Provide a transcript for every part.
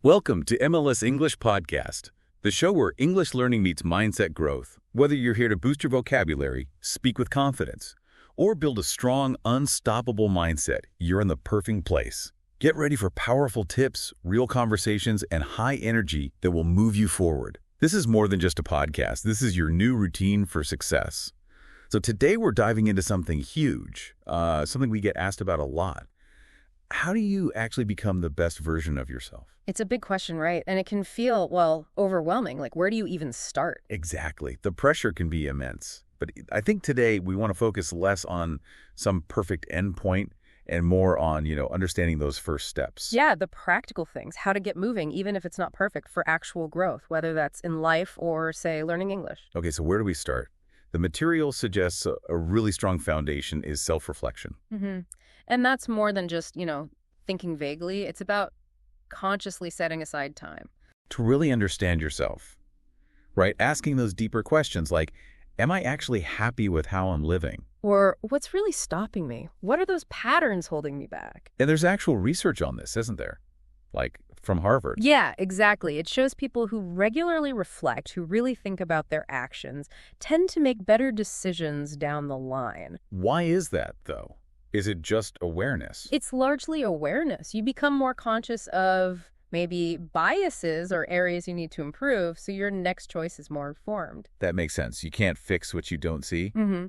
Welcome to MLS English Podcast, the show where English learning meets mindset growth. Whether you're here to boost your vocabulary, speak with confidence, or build a strong, unstoppable mindset, you're in the perfect place. Get ready for powerful tips, real conversations, and high energy that will move you forward. This is more than just a podcast. This is your new routine for success. So today we're diving into something huge, something we get asked about a lot. How do you actually become the best version of yourself? It's a big question, right? And it can feel, overwhelming. Like, where do you even start? Exactly. The pressure can be immense. But I think today we want to focus less on some perfect endpoint and more on, understanding those first steps. Yeah, the practical things, how to get moving, even if it's not perfect, for actual growth, whether that's in life or, say, learning English. Okay, so where do we start? The material suggests a really strong foundation is self-reflection. And that's more than just, thinking vaguely. It's about consciously setting aside time. To really understand yourself, right? Asking those deeper questions like, am I actually happy with how I'm living? Or what's really stopping me? What are those patterns holding me back? And there's actual research on this, isn't there? Like from Harvard. Yeah, exactly. It shows people who regularly reflect, who really think about their actions, tend to make better decisions down the line. Why is that, though? Is it just awareness? It's largely awareness. You become more conscious of maybe biases or areas you need to improve, so your next choice is more informed. That makes sense. You can't fix what you don't see. Mm-hmm.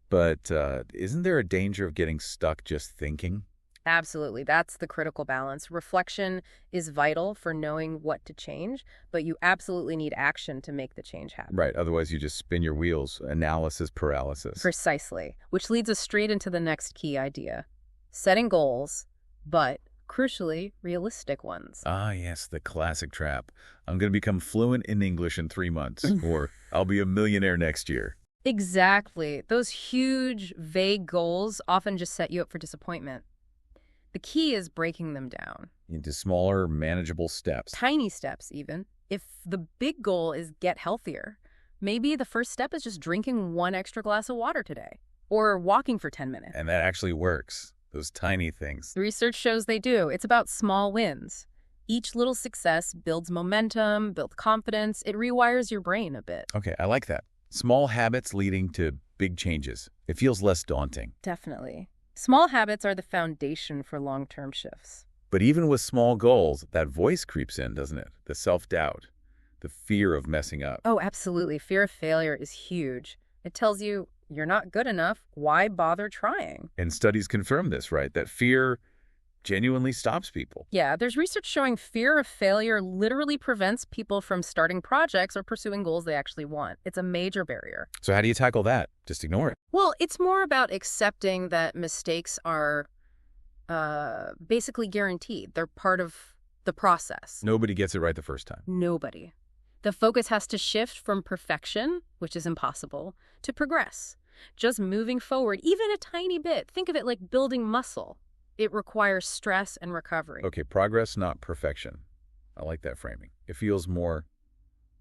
But isn't there a danger of getting stuck just thinking? Absolutely. That's the critical balance. Reflection is vital for knowing what to change, but you absolutely need action to make the change happen. Right. Otherwise, you just spin your wheels. Analysis paralysis. Precisely. Which leads us straight into the next key idea. Setting goals, but crucially, realistic ones. Ah, yes, the classic trap. I'm going to become fluent in English in 3 months, or I'll be a millionaire next year. Exactly. Those huge, vague goals often just set you up for disappointment. The key is breaking them down. Into smaller, manageable steps. Tiny steps, even. If the big goal is get healthier, maybe the first step is just drinking 1 extra glass of water today, or walking for 10 minutes. And that actually works. Those tiny things. The research shows they do. It's about small wins. Each little success builds momentum, builds confidence. It rewires your brain a bit. Okay, I like that. Small habits leading to big changes. It feels less daunting. Definitely. Small habits are the foundation for long-term shifts. But even with small goals, that voice creeps in, doesn't it? The self-doubt, the fear of messing up. Oh, absolutely. Fear of failure is huge. It tells you you're not good enough. Why bother trying? And studies confirm this, right? That fear genuinely stops people. Yeah, there's research showing fear of failure literally prevents people from starting projects or pursuing goals they actually want. It's a major barrier. So how do you tackle that? Just ignore it. Well, it's more about accepting that mistakes are basically guaranteed. They're part of the process. Nobody gets it right the first time. Nobody. The focus has to shift from perfection, which is impossible, to progress. Just moving forward, even a tiny bit. Think of it like building muscle. It requires stress and recovery. Okay, progress, not perfection. I like that framing. It feels more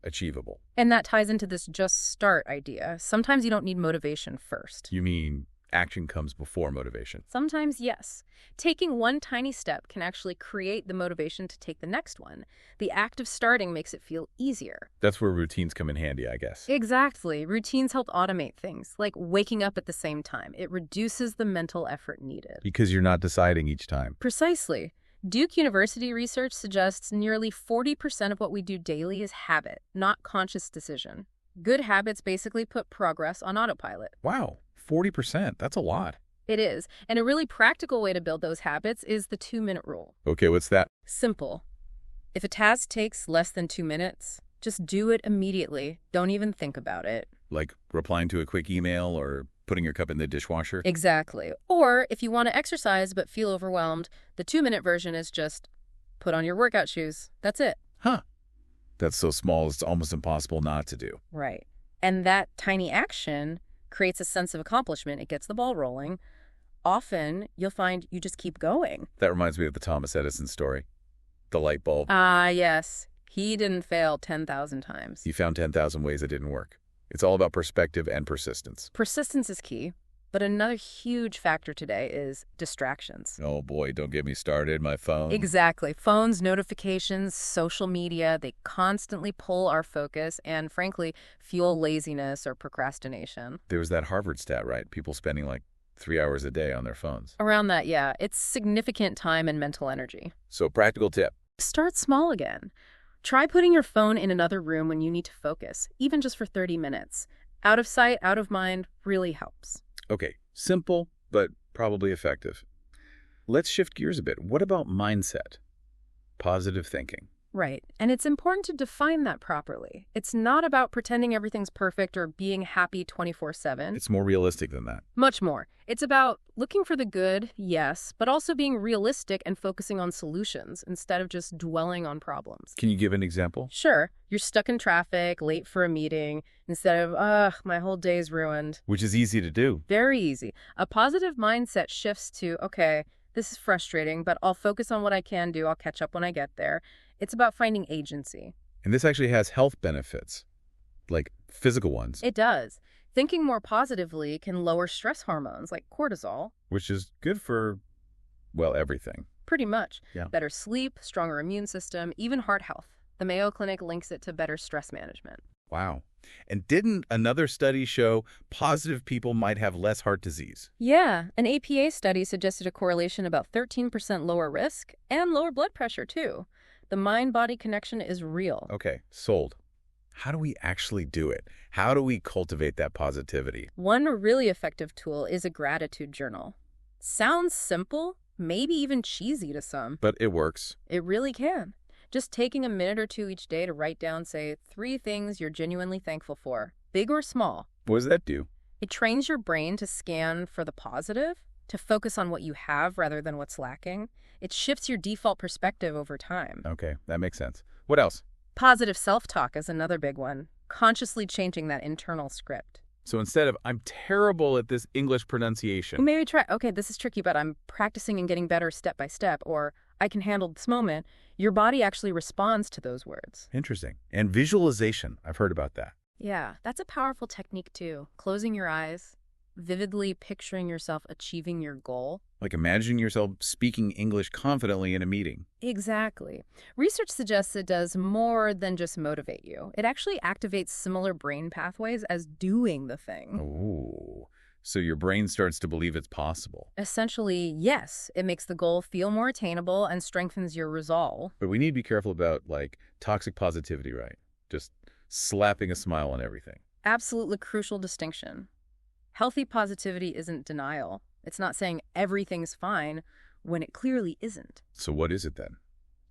achievable. And that ties into this just start idea. Sometimes you don't need motivation first. You mean action comes before motivation? Sometimes, yes. Taking 1 tiny step can actually create the motivation to take the next one. The act of starting makes it feel easier. That's where routines come in handy, I guess. Exactly. Routines help automate things, like waking up at the same time. It reduces the mental effort needed. Because you're not deciding each time. Precisely. Duke University research suggests nearly 40% of what we do daily is habit, not conscious decision. Good habits basically put progress on autopilot. Wow, 40%. That's a lot. It is. And a really practical way to build those habits is the 2-minute rule. Okay, what's that? Simple. If a task takes less than 2 minutes, just do it immediately. Don't even think about it. Like replying to a quick email or putting your cup in the dishwasher? Exactly. Or if you want to exercise but feel overwhelmed, the 2-minute version is just put on your workout shoes. That's it. Huh. That's so small, it's almost impossible not to do. Right. And that tiny action creates a sense of accomplishment. It gets the ball rolling. Often, you'll find you just keep going. That reminds me of the Thomas Edison story. The light bulb. Ah, yes. He didn't fail 10,000 times. He found 10,000 ways it didn't work. It's all about perspective and persistence. Persistence is key. But another huge factor today is distractions. Oh boy, don't get me started. My phone. Exactly. Phones, notifications, social media, they constantly pull our focus and, frankly, fuel laziness or procrastination. There was that Harvard stat, right? People spending like 3 hours a day on their phones. Around that, yeah, it's significant time and mental energy. So practical tip. Start small again. Try putting your phone in another room when you need to focus, even just for 30 minutes. Out of sight, out of mind really helps. Okay, simple, but probably effective. Let's shift gears a bit. What about mindset? Positive thinking. Right. And it's important to define that properly. It's not about pretending everything's perfect or being happy 24/7. It's more realistic than that. Much more. It's about looking for the good, yes, but also being realistic and focusing on solutions instead of just dwelling on problems. Can you give an example? Sure, you're stuck in traffic, late for a meeting, instead of, ugh, my whole day's ruined. Which is easy to do. Very easy. A positive mindset shifts to, okay, this is frustrating, but I'll focus on what I can do. I'll catch up when I get there. It's about finding agency. And this actually has health benefits, like physical ones, It does. Thinking more positively can lower stress hormones like cortisol. which is good for, well, everything. Pretty much. Yeah. Better sleep, stronger immune system, even heart health. The Mayo Clinic links it to better stress management. Wow. And didn't another study show positive people might have less heart disease? Yeah, an APA study suggested a correlation about 13% lower risk and lower blood pressure, too. The mind-body connection is real. Okay, sold. How do we actually do it? How do we cultivate that positivity? One really effective tool is a gratitude journal. Sounds simple, maybe even cheesy to some. But it works. It really can. Just taking a minute or two each day to write down, say, 3 things you're genuinely thankful for, big or small. What does that do? It trains your brain to scan for the positive, to focus on what you have rather than what's lacking. It shifts your default perspective over time. Okay, that makes sense. What else? Positive self-talk is another big one, consciously changing that internal script. So instead of, I'm terrible at this English pronunciation. Maybe try, okay, this is tricky, but I'm practicing and getting better step by step, or I can handle this moment. Your body actually responds to those words. Interesting. And visualization. I've heard about that. Yeah, that's a powerful technique too. Closing your eyes, vividly picturing yourself achieving your goal. Like imagining yourself speaking English confidently in a meeting. Exactly. Research suggests it does more than just motivate you. It actually activates similar brain pathways as doing the thing. Oh, so your brain starts to believe it's possible. Essentially, yes, it makes the goal feel more attainable and strengthens your resolve. But we need to be careful about, like, toxic positivity, right? Just slapping a smile on everything. Absolutely crucial distinction. Healthy positivity isn't denial. It's not saying everything's fine when it clearly isn't. So what is it then?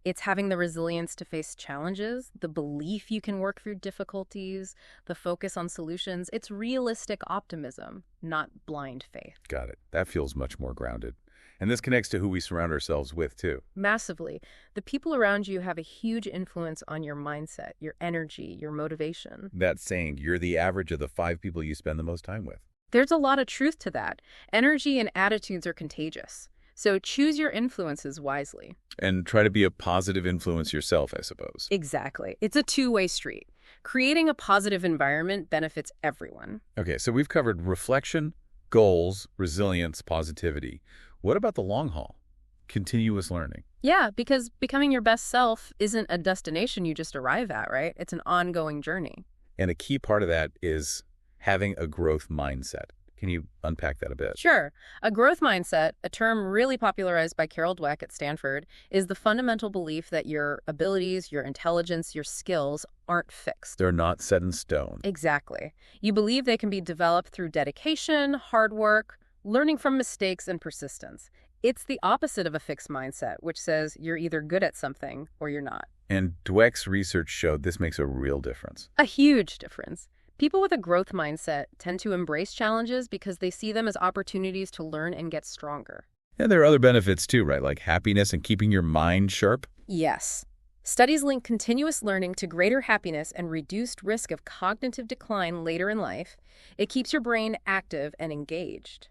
It's having the resilience to face challenges, the belief you can work through difficulties, the focus on solutions. It's realistic optimism, not blind faith. Got it. That feels much more grounded. And this connects to who we surround ourselves with, too. Massively. The people around you have a huge influence on your mindset, your energy, your motivation. That saying, you're the average of the 5 people you spend the most time with. There's a lot of truth to that. Energy and attitudes are contagious. So choose your influences wisely. And try to be a positive influence yourself, I suppose. Exactly. It's a two-way street. Creating a positive environment benefits everyone. Okay, so we've covered reflection, goals, resilience, positivity. What about the long haul? Continuous learning. Yeah, because becoming your best self isn't a destination you just arrive at, right? It's an ongoing journey. And a key part of that is having a growth mindset. Can you unpack that a bit? Sure. A growth mindset, a term really popularized by Carol Dweck at Stanford, is the fundamental belief that your abilities, your intelligence, your skills aren't fixed. They're not set in stone. Exactly. You believe they can be developed through dedication, hard work, learning from mistakes, and persistence. It's the opposite of a fixed mindset, which says you're either good at something or you're not. And Dweck's research showed this makes a real difference. A huge difference. People with a growth mindset tend to embrace challenges because they see them as opportunities to learn and get stronger. And there are other benefits too, right? Like happiness and keeping your mind sharp. Yes. Studies link continuous learning to greater happiness and reduced risk of cognitive decline later in life. It keeps your brain active and engaged.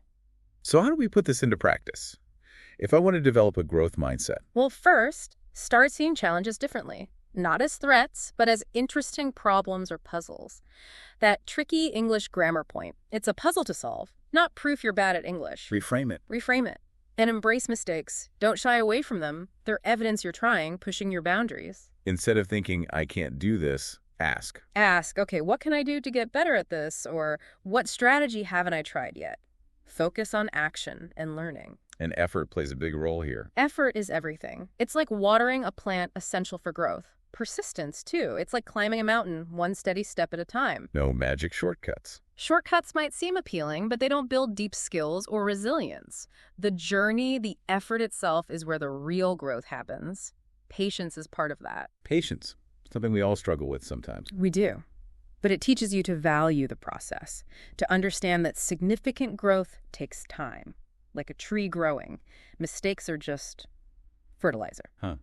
So how do we put this into practice? If I want to develop a growth mindset, Well, first, start seeing challenges differently. Not as threats, but as interesting problems or puzzles. That tricky English grammar point. It's a puzzle to solve, not proof you're bad at English. Reframe it. Reframe it. And embrace mistakes. Don't shy away from them. They're evidence you're trying, pushing your boundaries. Instead of thinking, I can't do this, ask. Ask, okay, what can I do to get better at this? Or what strategy haven't I tried yet? Focus on action and learning. And effort plays a big role here. Effort is everything. It's like watering a plant essential for growth. Persistence, too. It's like climbing a mountain, one steady step at a time. No magic shortcuts. Shortcuts might seem appealing, but they don't build deep skills or resilience. The journey, the effort itself is where the real growth happens. Patience is part of that. Patience. Something we all struggle with sometimes. We do. But it teaches you to value the process, to understand that significant growth takes time. Like a tree growing. Mistakes are just fertilizer. Huh.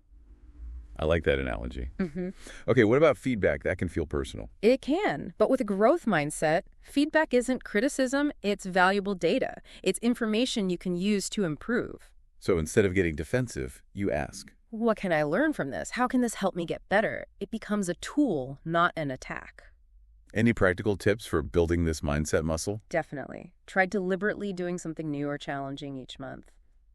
I like that analogy. Mm-hmm. Okay, what about feedback? That can feel personal. It can, but with a growth mindset, feedback isn't criticism, it's valuable data. It's information you can use to improve. So instead of getting defensive, you ask. What can I learn from this? How can this help me get better? It becomes a tool, not an attack. Any practical tips for building this mindset muscle? Definitely. Try deliberately doing something new or challenging each month.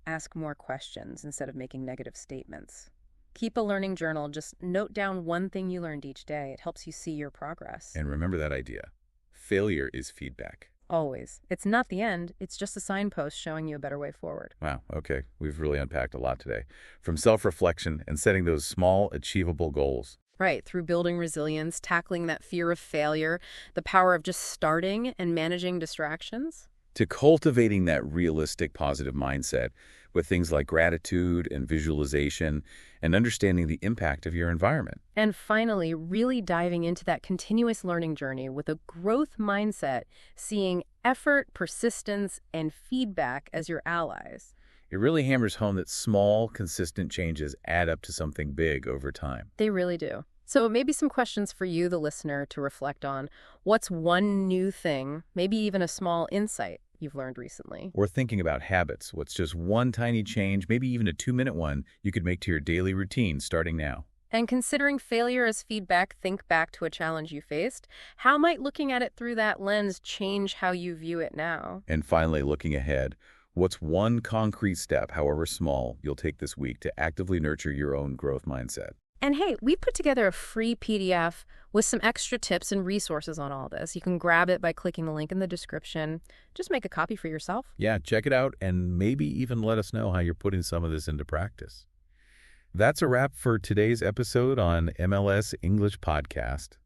Ask more questions instead of making negative statements. Keep a learning journal. Just note down one thing you learned each day. It helps you see your progress. And remember that idea. Failure is feedback. Always. It's not the end. It's just a signpost showing you a better way forward. Wow, okay. We've really unpacked a lot today. From self-reflection and setting those small, achievable goals. Right, through building resilience, tackling that fear of failure, the power of just starting and managing distractions. To cultivating that realistic, positive mindset with things like gratitude and visualization and understanding the impact of your environment. And finally, really diving into that continuous learning journey with a growth mindset, seeing effort, persistence, and feedback as your allies. It really hammers home that small, consistent changes add up to something big over time. They really do. So maybe some questions for you, the listener, to reflect on. What's one new thing, maybe even a small insight you've learned recently? Or thinking about habits. What's just one tiny change, maybe even a 2-minute one, you could make to your daily routine starting now? And considering failure as feedback, think back to a challenge you faced. How might looking at it through that lens change how you view it now? And finally, looking ahead, what's one concrete step, however small, you'll take this week to actively nurture your own growth mindset? And hey, we put together a free PDF with some extra tips and resources on all this. You can grab it by clicking the link in the description. Just make a copy for yourself. Yeah, check it out and maybe even let us know how you're putting some of this into practice. That's a wrap for today's episode on MLS English Podcast.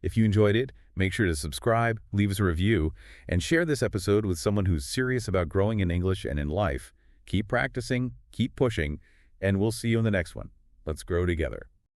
If you enjoyed it, make sure to subscribe, leave us a review, and share this episode with someone who's serious about growing in English and in life. Keep practicing, keep pushing, and we'll see you in the next one. Let's grow together.